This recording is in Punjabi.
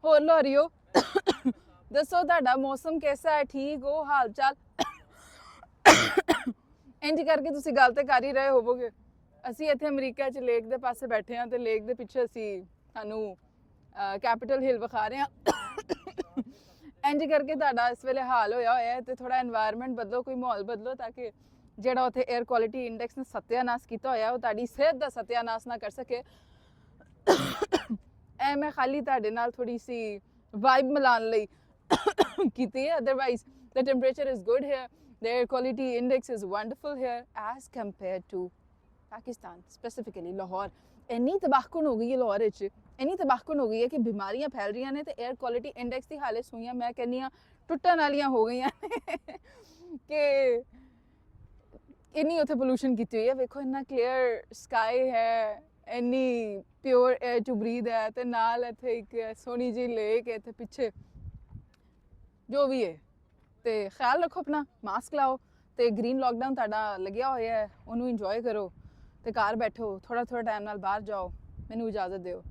ਹੋਰ ਲਾਹੌਰੀਓ ਦੱਸੋ ਤੁਹਾਡਾ ਮੌਸਮ कैसा है? ठीक हो? हाल चाल ਇੰਜ ਕਰਕੇ ਤੁਸੀਂ ਗੱਲ ਤੇ ਕਰ ਹੀ ਰਹੇ ਹੋਵੋਗੇ। ਅਸੀਂ ਇੱਥੇ ਅਮਰੀਕਾ 'ਚ ਲੇਕ ਦੇ ਪਾਸੇ ਬੈਠੇ ਹਾਂ ਤੇ ਲੇਕ ਦੇ ਪਿੱਛੇ ਅਸੀਂ ਸਾਨੂੰ ਕੈਪੀਟਲ ਹਿੱਲ ਵਿਖਾ ਰਹੇ ਹਾਂ। ਇੰਜ ਕਰਕੇ ਤੁਹਾਡਾ ਇਸ ਵੇਲੇ ਹਾਲ ਹੋਇਆ ਹੈ ਤੇ ਥੋੜਾ এনवायरमेंट ਬਦਲੋ, ਕੋਈ ਮਾਹੌਲ ਬਦਲੋ ਤਾਂ ਕਿ ਜਿਹੜਾ ਉੱਥੇ 에ਅਰ ਕੁਆਲਿਟੀ ਇੰਡੈਕਸ ਨੇ ਸਤਿਆਨਾਸ਼ ਕੀਤਾ ਹੋਇਆ ਉਹ ਤੁਹਾਡੀ ਸਿਹਤ ਦਾ ਸਤਿਆਨਾਸ਼ ਨਾ ਕਰ ਸਕੇ। ਐ ਮੈਂ ਖਾਲੀ ਤੁਹਾਡੇ ਨਾਲ ਥੋੜੀ ਸੀ ਵਾਈਬ ਮਿਲਾਉਣ ਲਈ ਕੀਤੀ ਹੈ। Otherwise the temperature is good here, the air quality index is wonderful here as compared to Pakistan, specifically Lahore। ਇੰਨੀ ਤਬਾਹਕੁਨ ਹੋ ਗਈ ਹੈ ਲਾਹੌਰ ਵਿੱਚ, ਇੰਨੀ ਤਬਾਹਕੁਨ ਹੋ ਗਈ ਹੈ ਕਿ ਬਿਮਾਰੀਆਂ ਫੈਲ ਰਹੀਆਂ ਨੇ ਤੇ 에ਅਰ ਕੁਆਲਿਟੀ ਇੰਡੈਕਸ ਦੀ ਹਾਲਤ ਸੂਈਆਂ ਮੈਂ ਕਹਿੰਦੀ ਹਾਂ ਟੁੱਟਣ ਵਾਲੀਆਂ ਹੋ ਗਈਆਂ ਕਿ ਇੰਨੀ ਉੱਥੇ ਪੋਲੂਸ਼ਨ ਕੀਤੀ ਹੋਈ ਹੈ। ਵੇਖੋ ਇੰਨਾ ਕਲੀਅਰ ਸਕਾਈ ਹੈ, ਇੰਨੀ ਪਿਓਰ 에ਅਰ ਟੂ ਬਰੀਥ ਹੈ ਤੇ ਨਾਲ ਇੱਥੇ ਇੱਕ ਸੋਹਣੀ ਜਿਹੀ ਲੇਕ ਹੈ ਇੱਥੇ ਪਿੱਛੇ ਜੋ ਵੀ ਹੈ। ਤੇ ਖਿਆਲ ਰੱਖੋ ਆਪਣਾ, ਮਾਸਕ ਲਾਓ ਤੇ ਗ੍ਰੀਨ ਲੋਕਡਾਊਨ ਤੁਹਾਡਾ ਲੱਗਿਆ ਹੋਇਆ ਹੈ ਉਹਨੂੰ ਇੰਜੋਏ ਕਰੋ ਤੇ ਘਰ ਬੈਠੋ, ਥੋੜਾ ਥੋੜਾ ਟਾਈਮ ਨਾਲ ਬਾਹਰ ਜਾਓ। ਮੈਨੂੰ ਇਜਾਜ਼ਤ ਦਿਓ।